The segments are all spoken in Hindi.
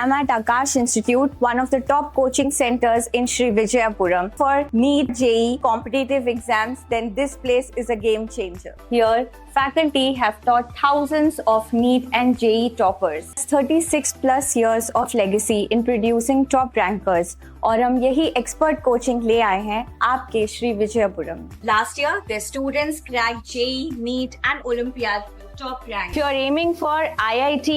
am at Akash Institute, one of the top coaching centers in Sri Vijayapuram. For NEET JEE competitive exams, then this place is a game changer. Here, faculty have taught thousands of NEET and JEE toppers. 36 plus years of legacy in producing top rankers. और हम यही expert coaching ले आए हैं आपके Shri Vijayapuram. Last year, their students cracked JEE, NEET and Olympiad top rank. If you are aiming for IIT,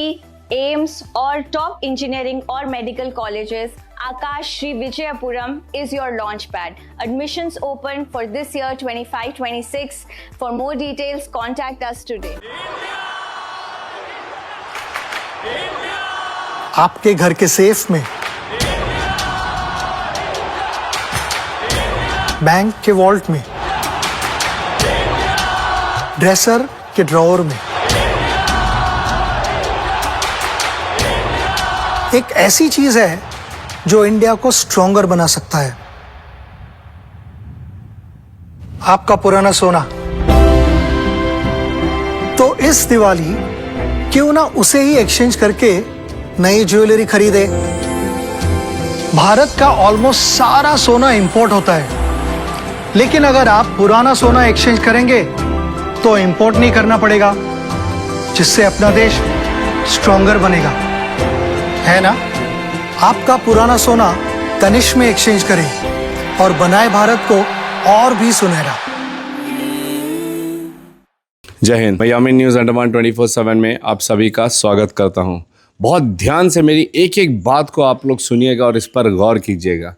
AIIMS or top engineering or medical colleges, Akash Sri Vijayapuram is your launch pad. Admissions open for this year 25-26. For more details, contact us today. आपके घर के सेफ में, बैंक के वॉल्ट में, ड्रेसर के ड्रॉअर में, एक ऐसी चीज है जो इंडिया को स्ट्रॉन्गर बना सकता है. आपका पुराना सोना. तो इस दिवाली क्यों ना उसे ही एक्सचेंज करके नई ज्वेलरी खरीदे. भारत का ऑलमोस्ट सारा सोना इंपोर्ट होता है, लेकिन अगर आप पुराना सोना एक्सचेंज करेंगे तो इंपोर्ट नहीं करना पड़ेगा, जिससे अपना देश स्ट्रॉन्गर बनेगा, है ना. आपका पुराना सोना तनिष्क में एक्सचेंज करें और बनाए भारत को और भी सुनहरा. जय हिंद. मैं यामिन न्यूज़ अंडमान 24/7 में आप सभी का स्वागत करता हूं. बहुत ध्यान से मेरी एक एक बात को आप लोग सुनिएगा और इस पर गौर कीजिएगा.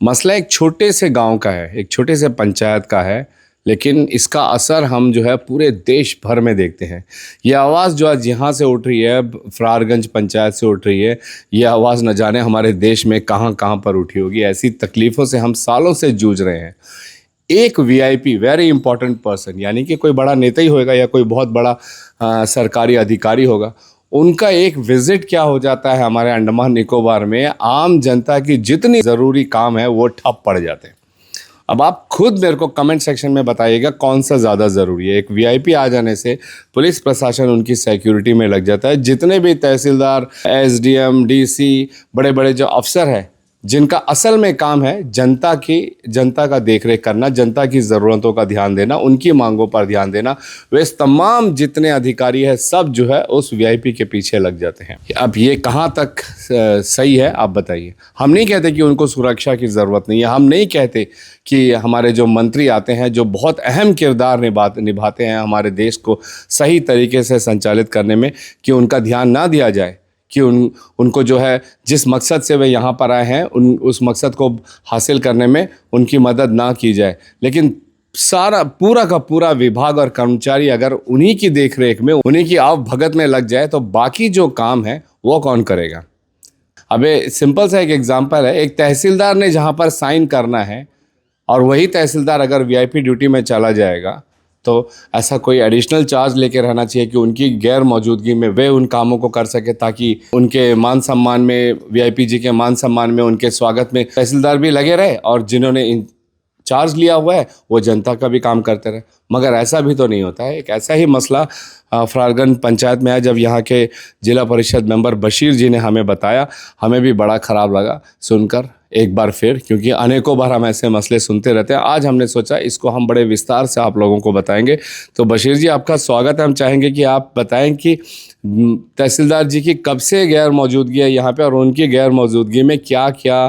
मसला एक छोटे से गांव का है, एक छोटे से पंचायत का है, लेकिन इसका असर हम जो है पूरे देश भर में देखते हैं. ये आवाज़ जो आज यहाँ से उठ रही है, फरारगंज पंचायत से उठ रही है, ये आवाज़ न जाने हमारे देश में कहाँ कहाँ पर उठी होगी. ऐसी तकलीफ़ों से हम सालों से जूझ रहे हैं. एक VIP वेरी इंपॉर्टेंट पर्सन, यानी कि कोई बड़ा नेता ही होगा या कोई बहुत बड़ा सरकारी अधिकारी होगा, उनका एक विज़िट क्या हो जाता है हमारे अंडमान निकोबार में, आम जनता की जितनी ज़रूरी काम है वो ठप पड़ जाते हैं. अब आप खुद मेरे को कमेंट सेक्शन में बताइएगा कौन सा ज़्यादा ज़रूरी है. एक VIP आ जाने से पुलिस प्रशासन उनकी सिक्योरिटी में लग जाता है. जितने भी तहसीलदार, SDM, DC, बड़े बड़े जो अफसर हैं, जिनका असल में काम है जनता का देखरेख करना, जनता की ज़रूरतों का ध्यान देना, उनकी मांगों पर ध्यान देना, वे तमाम जितने अधिकारी हैं सब जो है उस VIP के पीछे लग जाते हैं. अब ये कहाँ तक सही है आप बताइए. हम नहीं कहते कि उनको सुरक्षा की ज़रूरत नहीं है, हम नहीं कहते कि हमारे जो मंत्री आते हैं जो बहुत अहम किरदार निभाते हैं हमारे देश को सही तरीके से संचालित करने में, कि उनका ध्यान ना दिया जाए, कि उनको जो है जिस मकसद से वे यहाँ पर आए हैं उस मकसद को हासिल करने में उनकी मदद ना की जाए. लेकिन सारा पूरा का पूरा विभाग और कर्मचारी अगर उन्हीं की देखरेख में, उन्हीं की आव भगत में लग जाए तो बाकी जो काम है वो कौन करेगा. अबे सिंपल सा एक एग्जांपल है. एक तहसीलदार ने जहाँ पर साइन करना है और वही तहसीलदार अगर VIP ड्यूटी में चला जाएगा तो ऐसा कोई एडिशनल चार्ज लेके रहना चाहिए कि उनकी गैर मौजूदगी में वे उन कामों को कर सके, ताकि उनके मान सम्मान में, VIP जी के मान सम्मान में, उनके स्वागत में तहसीलदार भी लगे रहे और जिन्होंने चार्ज लिया हुआ है वो जनता का भी काम करते रहे. मगर ऐसा भी तो नहीं होता है. एक ऐसा ही मसला फरारगंज पंचायत में है. जब यहाँ के जिला परिषद मेंबर बशीर जी ने हमें बताया, हमें भी बड़ा ख़राब लगा सुनकर एक बार फिर, क्योंकि अनेकों बार हम ऐसे मसले सुनते रहते हैं. आज हमने सोचा इसको हम बड़े विस्तार से आप लोगों को बताएंगे. तो बशीर जी आपका स्वागत है. हम चाहेंगे कि आप बताएं कि तहसीलदार जी की कब से गैर मौजूदगी है यहाँ पे और उनकी गैर मौजूदगी में क्या क्या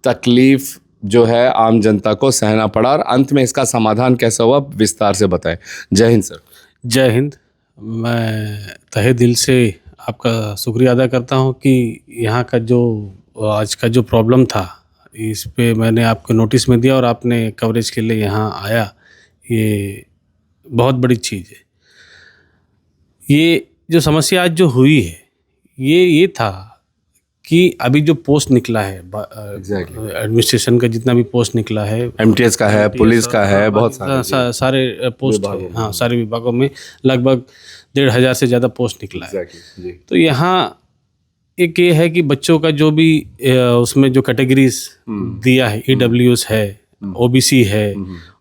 तकलीफ़ जो है आम जनता को सहना पड़ा और अंत में इसका समाधान कैसा हुआ, विस्तार से बताएं. जय हिंद सर. जय हिंद. मैं तहे दिल से आपका शुक्रिया अदा करता हूं कि यहाँ का जो आज का जो प्रॉब्लम था इस पे मैंने आपको नोटिस में दिया और आपने कवरेज के लिए यहाँ आया. ये बहुत बड़ी चीज़ है. ये जो समस्या आज जो हुई है ये था कि अभी जो पोस्ट निकला है एडमिनिस्ट्रेशन का, जितना भी पोस्ट निकला है, MTS का है, पुलिस का है, बहुत सारे पोस्ट, हाँ सारे विभागों में लगभग 1,500 से ज़्यादा पोस्ट निकला है. तो यहाँ एक ये है कि बच्चों का जो भी उसमें जो कैटेगरीज दिया है, EWS है, OBC है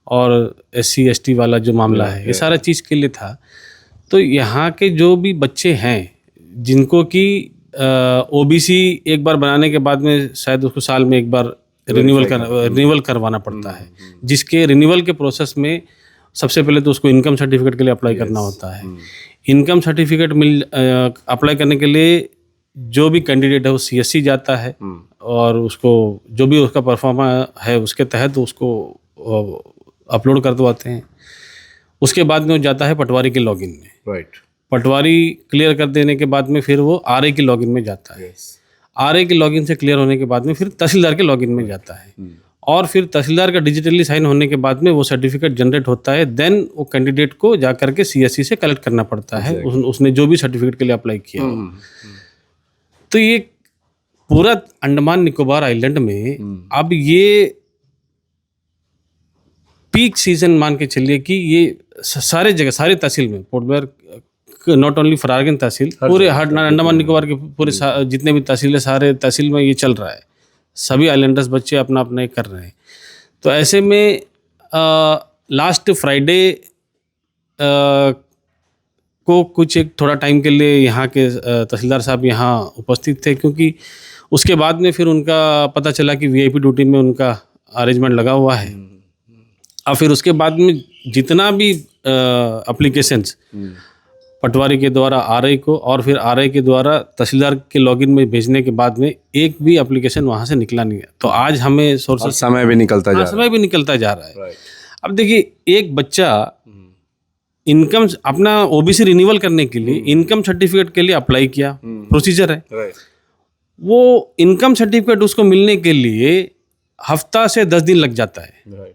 और SC ST वाला जो मामला है, ये सारा चीज़ के लिए था. तो यहाँ के जो भी बच्चे हैं जिनको कि ओबीसी एक बार बनाने के बाद में शायद उसको साल में एक बार रिन्यूअल करवाना पड़ता है, जिसके रिन्यूअल के प्रोसेस में सबसे पहले तो उसको इनकम सर्टिफिकेट के लिए अप्लाई करना होता है। इनकम सर्टिफिकेट अप्लाई करने के लिए जो भी कैंडिडेट है वो सीएससी जाता है और उसको जो भी उसका परफॉर्मा है उसके तहत उसको अपलोड करवाते हैं। उसके बाद में वो जाता है पटवारी के लॉगिन में। राइट। पटवारी क्लियर कर देने के बाद में फिर वो आरए के लॉगिन में जाता है। आरए के लॉगिन से क्लियर होने के बाद में फिर तहसीलदार के लॉगिन में जाता है और फिर तहसीलदार का डिजिटली साइन होने के बाद में वो सर्टिफिकेट जनरेट होता है। देन वो कैंडिडेट को जा करके सीएससी से कलेक्ट करना पड़ता है उसने जो भी सर्टिफिकेट के लिए अप्लाई किया हो। तो ये पूरा अंडमान निकोबार आइलैंड में अब ये पीक सीजन मान के चलिए कि ये सारे जगह सारे तहसील में port Blair not only Ferrargunj तहसील पूरे अंडमान निकोबार के पूरे जितने भी तहसील है सारे तहसील में ये चल रहा है। सभी आइलैंडर्स बच्चे अपना अपना ये कर रहे हैं। तो ऐसे में लास्ट फ्राइडे को कुछ एक थोड़ा टाइम के लिए यहाँ के तहसीलदार साहब यहाँ उपस्थित थे, क्योंकि उसके बाद में फिर उनका पता चला कि वीआईपी ड्यूटी में उनका अरेंजमेंट लगा हुआ है। और फिर उसके बाद में जितना भी एप्लीकेशंस पटवारी के द्वारा आरआई को और फिर आरआई के द्वारा तहसीलदार के लॉगिन में भेजने के बाद में एक भी एप्लीकेशन वहाँ से निकला नहीं है। तो आज हमें सोर्सेस समय भी निकलता जा रहा है। अब देखिए एक बच्चा इनकम अपना ओबीसी रिन्यूअल करने के लिए इनकम सर्टिफिकेट के लिए अप्लाई किया, प्रोसीजर है। वो इनकम सर्टिफिकेट उसको मिलने के लिए हफ्ता से 10 दिन लग जाता है।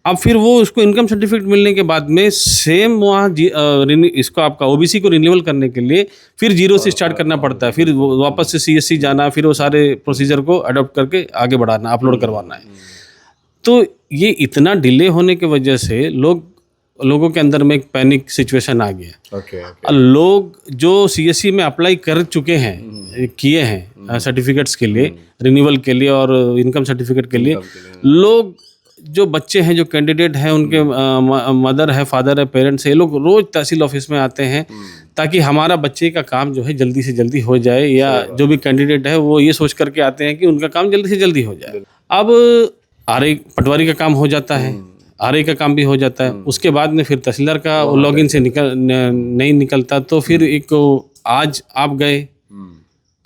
अब फिर वो उसको इनकम सर्टिफिकेट मिलने के बाद में सेम वहाँ इसको आपका ओबीसी को रिन्यूअल करने के लिए फिर जीरो से स्टार्ट करना पड़ता है। फिर वापस से सीएससी जाना, फिर वो सारे प्रोसीजर को अडॉप्ट करके आगे बढ़ाना, अपलोड करवाना है। तो ये इतना डिले होने की वजह से लोगों के अंदर में एक पैनिक सिचुएशन आ गया। लोग जो सीएससी में अप्लाई कर चुके हैं, किए हैं सर्टिफिकेट्स के लिए, रिन्यूअल के लिए और इनकम सर्टिफिकेट के लिए, लोग जो बच्चे हैं, जो कैंडिडेट हैं, उनके मदर है, फादर है, पेरेंट्स है, ये लोग रोज तहसील ऑफिस में आते हैं ताकि हमारा बच्चे का काम जो है जल्दी से जल्दी हो जाए, या जो भी कैंडिडेट है वो ये सोच करके आते हैं कि उनका काम जल्दी से जल्दी हो जाए। अब आरआई पटवारी का काम हो जाता है, आरआई का काम भी हो जाता है, उसके बाद में फिर तहसीलदार का लॉगिन से नहीं निकलता। तो फिर एक आज आप गए,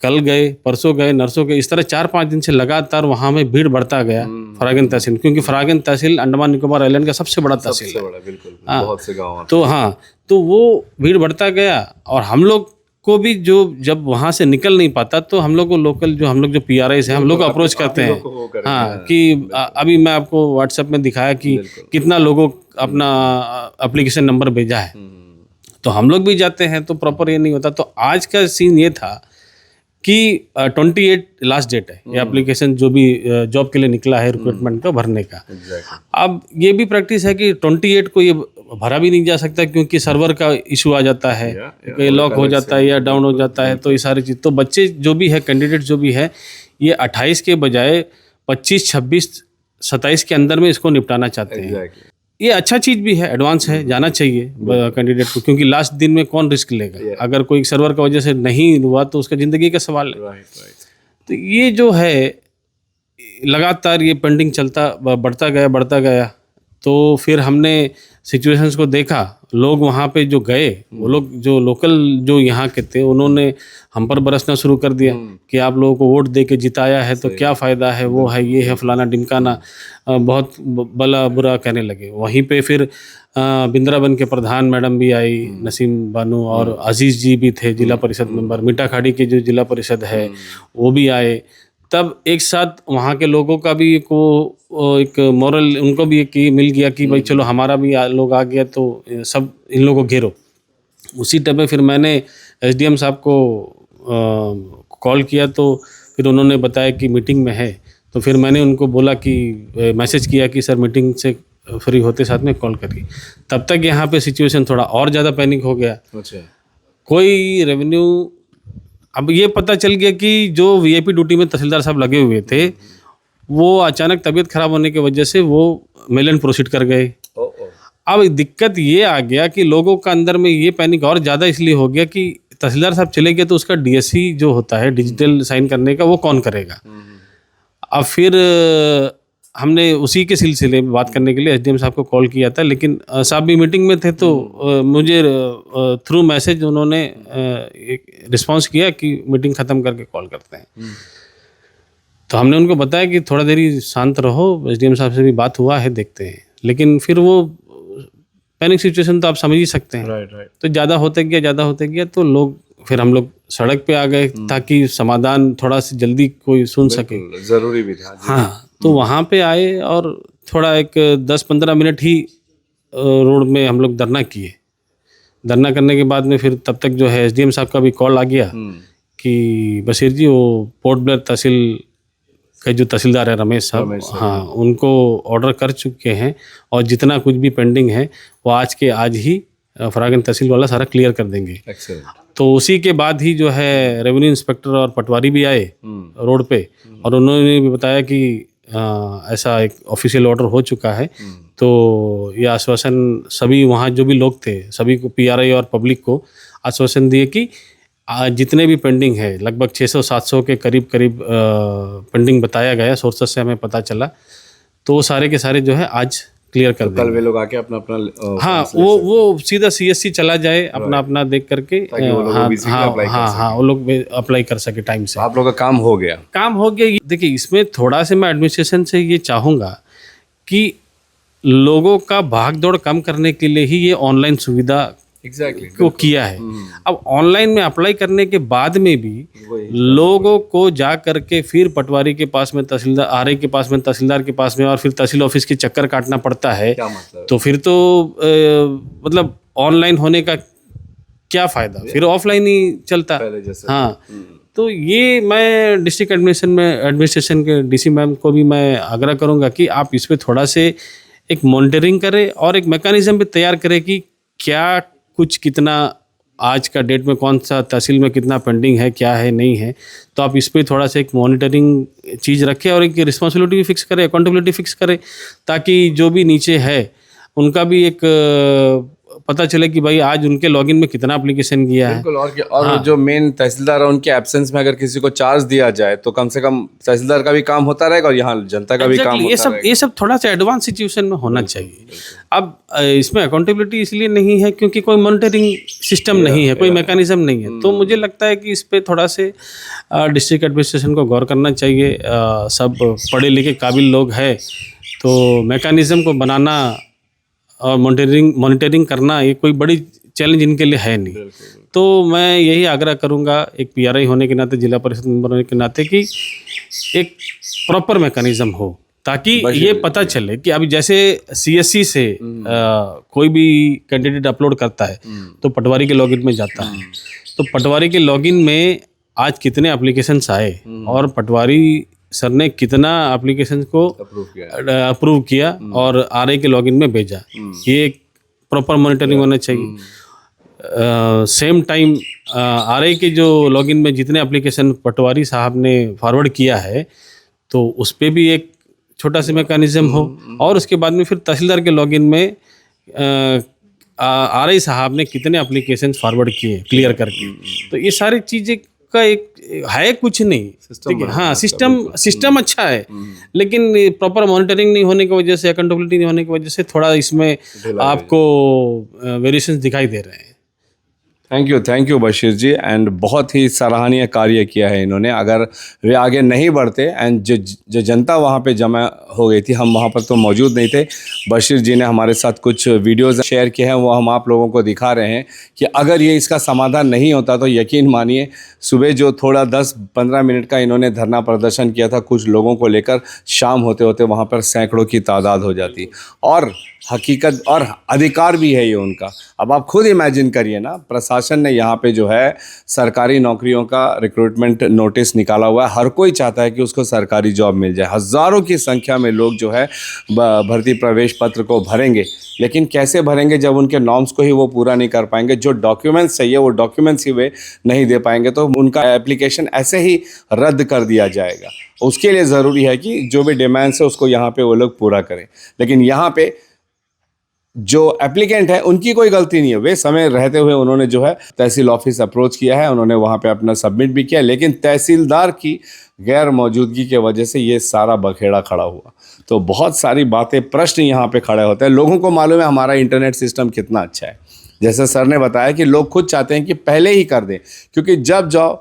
कल गए, परसों गए, नरसों गए, इस तरह 4-5 दिन से लगातार वहाँ में भीड़ बढ़ता गया फरारगंज तहसील, क्योंकि फरारगंज तहसील अंडमान निकोबार आइलैंड का सबसे बड़ा तहसील है। बिल्कुल, बहुत से गाँव। तो वो भीड़ बढ़ता गया और हम लोग को भी जब वहाँ से निकल नहीं पाता तो हम लोग को लोकल हम लोग जो पीआरआईस हैं हम लोग को अप्रोच करते हैं। कि अभी मैं आपको व्हाट्सएप में दिखाया कि कितना लोगों अपना एप्लीकेशन नंबर भेजा है, तो हम लोग भी जाते हैं तो प्रॉपर ये नहीं होता। तो आज का सीन ये था कि 28 लास्ट डेट है ये एप्लीकेशन जो भी जॉब के लिए निकला है रिक्रूटमेंट का भरने का। अब ये भी प्रैक्टिस है कि 28 को ये भरा भी नहीं जा सकता क्योंकि सर्वर का इशू आ जाता है, ये लॉक हो जाता है या डाउन हो जाता है। तो ये सारी चीज़, तो बच्चे जो भी है, कैंडिडेट जो भी है, ये 28 के बजाय 25, 26, 27 के अंदर में इसको निपटाना चाहते हैं। ये अच्छा चीज़ भी है, एडवांस है, जाना चाहिए कैंडिडेट को, क्योंकि लास्ट दिन में कौन रिस्क लेगा। अगर कोई सर्वर का वजह से नहीं हुआ तो उसका ज़िंदगी का सवाल है। तो ये जो है लगातार ये पेंडिंग बढ़ता गया। तो फिर हमने सिचुएशंस को देखा, लोग वहाँ पे जो गए, वो लोग जो लोकल जो यहाँ के थे, उन्होंने हम पर बरसना शुरू कर दिया कि आप लोगों को वोट दे के जिताया है तो क्या फ़ायदा है, वो है, ये है, फलाना ढिमकाना, बहुत भला बुरा कहने लगे। वहीं पे फिर बिंद्रावन के प्रधान मैडम भी आई, नसीम बानू, और अजीज़ जी भी थे, जिला परिषद मेंबर, मीठा खाड़ी के जो जिला परिषद है वो भी आए। तब एक साथ वहाँ के लोगों का भी एक मॉरल उनको भी एक मिल गया कि भाई चलो हमारा भी लोग आ गया, तो सब इन लोगों को घेरो। उसी टाइम पे फिर मैंने एसडीएम साहब को कॉल किया, तो फिर उन्होंने बताया कि मीटिंग में है। तो फिर मैंने उनको बोला कि मैसेज किया कि सर मीटिंग से फ्री होते साथ में कॉल करिए। तब तक यहाँ पे सिचुएशन थोड़ा और ज़्यादा पैनिक हो गया। कोई रेवेन्यू, अब ये पता चल गया कि जो वीआईपी ड्यूटी में तहसीलदार साहब लगे हुए थे, वो अचानक तबीयत खराब होने की वजह से वो मेल एंड प्रोसीड कर गए। अब दिक्कत ये आ गया कि लोगों का अंदर में ये पैनिक और ज़्यादा इसलिए हो गया कि तहसीलदार साहब चले गए तो उसका डीएससी जो होता है डिजिटल साइन करने का वो कौन करेगा। अब फिर हमने उसी के सिलसिले में बात करने के लिए एसडीएम साहब को कॉल किया था, लेकिन साहब भी मीटिंग में थे तो मुझे थ्रू मैसेज उन्होंने एक रिस्पांस किया कि मीटिंग ख़त्म करके कॉल करते हैं। तो हमने उनको बताया कि थोड़ा देरी शांत रहो, एसडीएम साहब से भी बात हुआ है, देखते हैं। लेकिन फिर वो पैनिक सिचुएशन तो आप समझ ही सकते हैं। राइट। तो ज़्यादा होते गया तो फिर हम लोग सड़क पे आ गए ताकि समाधान थोड़ा सा जल्दी कोई सुन सके। जरूरी भी था। हाँ, तो वहाँ पे आए और थोड़ा एक 10-15 मिनट ही रोड में हम लोग धरना किए। धरना करने के बाद में फिर तब तक जो है एसडीएम साहब का भी कॉल आ गया कि बशीर जी वो पोर्ट ब्लेयर तहसील के जो तहसीलदार है रमेश साहब, हाँ, उनको ऑर्डर कर चुके हैं और जितना कुछ भी पेंडिंग है वो आज के आज ही फरागंज तहसील वाला सारा क्लियर कर देंगे। तो उसी के बाद ही जो है रेवेन्यू इंस्पेक्टर और पटवारी भी आए रोड पे और उन्होंने भी बताया कि ऐसा एक ऑफिशियल ऑर्डर हो चुका है। तो ये आश्वासन सभी वहाँ जो भी लोग थे सभी को, पीआरआई और पब्लिक को आश्वासन दिए कि जितने भी पेंडिंग है लगभग 600-700 के करीब पेंडिंग बताया गया, सोर्सेस से हमें पता चला, तो वो सारे के सारे जो है आज क्लियर कर देंगे। कल वे लोग आके अपना हाँ, वो सीधा सीएससी चला जाए अपना देख करके। हाँ, वो लोग अप्लाई कर सके टाइम से। आप लोग का काम हो गया। देखिए, इसमें थोड़ा से मैं एडमिनिस्ट्रेशन से ये चाहूँगा कि लोगों का भाग दौड़ कम करने के लिए ही ये ऑनलाइन सुविधा को किया है। अब ऑनलाइन में अप्लाई करने के बाद में भी लोगों को जा करके फिर पटवारी के पास में, तहसीलदार आरआई के पास में, तहसीलदार के पास में और फिर तहसील ऑफिस के चक्कर काटना पड़ता है। तो फिर तो मतलब ऑनलाइन होने का क्या फ़ायदा, फिर ऑफलाइन ही चलता। हाँ, तो ये मैं डिस्ट्रिक्ट एडमिनिस्ट्रेशन के डीसी मैम को भी मैं आग्रह करूँगा कि आप इस पर थोड़ा से एक मॉनिटरिंग करें और एक मैकेनिज्म भी तैयार करें कि क्या कुछ कितना आज का डेट में कौन सा तहसील में कितना पेंडिंग है, क्या है, नहीं है। तो आप इस पे थोड़ा सा एक मॉनिटरिंग चीज़ रखें और एक रिस्पॉन्सिबिलिटी भी फिक्स करें, अकाउंटेबिलिटी फिक्स करें, ताकि जो भी नीचे है उनका भी एक पता चले कि भाई आज उनके लॉगिन में कितना एप्लीकेशन किया है। और हाँ। जो मेन तहसीलदार है उनके एब्सेंस में अगर किसी को चार्ज दिया जाए तो कम से कम तहसीलदार का भी काम होता रहेगा और यहाँ जनता का भी काम होता रहेगा। ये सब थोड़ा सा एडवांस सिचुएशन में होना चाहिए। अब इसमें अकाउंटेबिलिटी इसलिए नहीं है क्योंकि कोई मॉनिटरिंग सिस्टम नहीं है, कोई मैकेनिज्म नहीं है। तो मुझे लगता है कि इस पर थोड़ा से डिस्ट्रिक्ट एडमिनिस्ट्रेशन को गौर करना चाहिए। सब पढ़े लिखे काबिल लोग हैं, तो मैकेनिज्म को बनाना और मॉनिटरिंग करना ये कोई बड़ी चैलेंज इनके लिए है नहीं। तो मैं यही आग्रह करूंगा एक पीआरआई होने के नाते, जिला परिषद मेंबर होने के नाते, कि एक प्रॉपर मैकेनिज्म हो ताकि ये पता चले कि अभी जैसे सीएससी से कोई भी कैंडिडेट अपलोड करता है तो पटवारी के लॉगिन में जाता है, तो पटवारी के लॉगिन में आज कितने एप्लीकेशंस आए और पटवारी सर ने कितना एप्लीकेशन को अप्रूव किया और आरआई के लॉगिन में भेजा, ये एक प्रॉपर मॉनिटरिंग होना चाहिए। सेम टाइम आरआई के जो लॉगिन में जितने एप्लीकेशन पटवारी साहब ने फॉरवर्ड किया है तो उस पर भी एक छोटा सा मैकेनिज्म हो, और उसके बाद में फिर तहसीलदार के लॉगिन में आरआई साहब ने कितने एप्लीकेशन फॉरवर्ड किए क्लियर करके। तो ये सारी चीज़ें का एक है, कुछ नहीं, ठीक है। हाँ, सिस्टम अच्छा है, लेकिन प्रॉपर मॉनिटरिंग नहीं होने की वजह से, अकाउंटेबिलिटी नहीं होने की वजह से थोड़ा इसमें आपको वेरिएशंस दिखाई दे रहे हैं। Thank you Bashir ji, and बहुत ही सराहनीय कार्य किया है इन्होंने। अगर वे आगे नहीं बढ़ते एंड जो जनता वहाँ पे जमा हो गई थी, हम वहाँ पर तो मौजूद नहीं थे, बशीर जी ने हमारे साथ कुछ वीडियोज़ शेयर किए हैं, वो हम आप लोगों को दिखा रहे हैं कि अगर ये इसका समाधान नहीं होता तो यकीन मानिए सुबह जो थोड़ा 10-15 मिनट का इन्होंने धरना प्रदर्शन किया था कुछ लोगों को लेकर, शाम होते होते वहाँ पर सैकड़ों की तादाद हो जाती। और हकीकत और अधिकार भी है ये उनका। अब आप खुद इमेजिन करिए ना, प्रशासन ने यहाँ पे जो है सरकारी नौकरियों का रिक्रूटमेंट नोटिस निकाला हुआ है, हर कोई चाहता है कि उसको सरकारी जॉब मिल जाए। हज़ारों की संख्या में लोग जो है भर्ती प्रवेश पत्र को भरेंगे, लेकिन कैसे भरेंगे जब उनके नॉर्म्स को ही वो पूरा नहीं कर पाएंगे, जो डॉक्यूमेंट्स चाहिए वो डॉक्यूमेंट्स ही वे नहीं दे पाएंगे, तो उनका एप्लीकेशन ऐसे ही रद्द कर दिया जाएगा। उसके लिए ज़रूरी है कि जो भी डिमांड्स है उसको यहाँ पे वो लोग पूरा करें। लेकिन यहाँ पे जो एप्लीकेंट है उनकी कोई गलती नहीं है, वे समय रहते हुए उन्होंने जो है तहसील ऑफिस अप्रोच किया है, उन्होंने वहाँ पे अपना सबमिट भी किया, लेकिन तहसीलदार की गैर मौजूदगी के वजह से ये सारा बखेड़ा खड़ा हुआ। तो बहुत सारी बातें, प्रश्न यहाँ पे खड़े होते हैं। लोगों को मालूम है हमारा इंटरनेट सिस्टम कितना अच्छा है, जैसे सर ने बताया कि लोग खुद चाहते हैं कि पहले ही कर दें, क्योंकि जब जाओ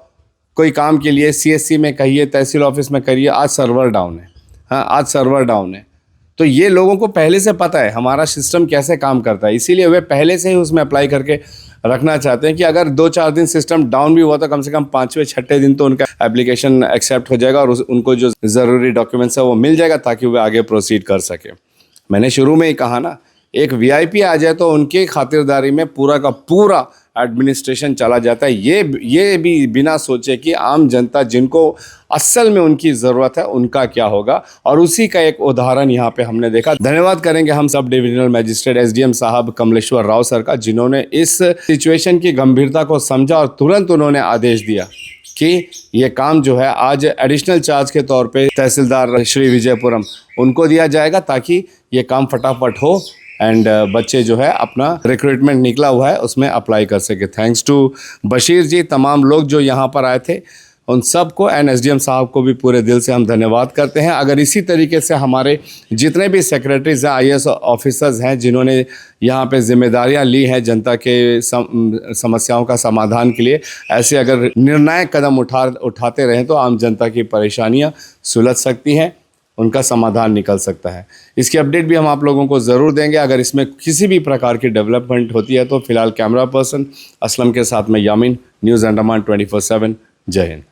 कोई काम के लिए CSC में कहिए, तहसील ऑफिस में करिए, आज सर्वर डाउन है, हाँ आज सर्वर डाउन है। तो ये लोगों को पहले से पता है हमारा सिस्टम कैसे काम करता है, इसीलिए वे पहले से ही उसमें अप्लाई करके रखना चाहते हैं कि अगर 2-4 दिन सिस्टम डाउन भी हुआ तो कम से कम 5वें-6ठे दिन तो उनका एप्लीकेशन एक्सेप्ट हो जाएगा और उनको जो ज़रूरी डॉक्यूमेंट्स है वो मिल जाएगा ताकि वे आगे प्रोसीड कर सके। मैंने शुरू में ही कहा ना, एक VIP आ जाए तो उनके खातिरदारी में पूरा का पूरा एडमिनिस्ट्रेशन चला जाता है। ये भी बिना सोचे कि आम जनता जिनको असल में उनकी ज़रूरत है उनका क्या होगा, और उसी का एक उदाहरण यहाँ पे हमने देखा। धन्यवाद करेंगे हम सब डिविजनल मजिस्ट्रेट SDM साहब कमलेश्वर राव सर का, जिन्होंने इस सिचुएशन की गंभीरता को समझा और तुरंत उन्होंने आदेश दिया कि ये काम जो है आज एडिशनल चार्ज के तौर पे तहसीलदार श्री विजयपुरम उनको दिया जाएगा ताकि ये काम फटाफट हो एंड बच्चे जो है अपना रिक्रूटमेंट निकला हुआ है उसमें अप्लाई कर सके। थैंक्स टू बशीर जी, तमाम लोग जो यहाँ पर आए थे उन सब को एंड SDM साहब को भी पूरे दिल से हम धन्यवाद करते हैं। अगर इसी तरीके से हमारे जितने भी सेक्रेटरीज हैं, IAS ऑफिसर्स हैं जिन्होंने यहाँ पे जिम्मेदारियाँ ली हैं जनता के समस्याओं का समाधान के लिए, ऐसे अगर निर्णायक कदम उठाते रहें तो आम जनता की परेशानियाँ सुलझ सकती हैं, उनका समाधान निकल सकता है। इसकी अपडेट भी हम आप लोगों को ज़रूर देंगे। अगर इसमें किसी भी प्रकार की डेवलपमेंट होती है तो फिलहाल कैमरा पर्सन असलम के साथ में यामीन, न्यूज़ अंडमान 24/7। जय हिंद।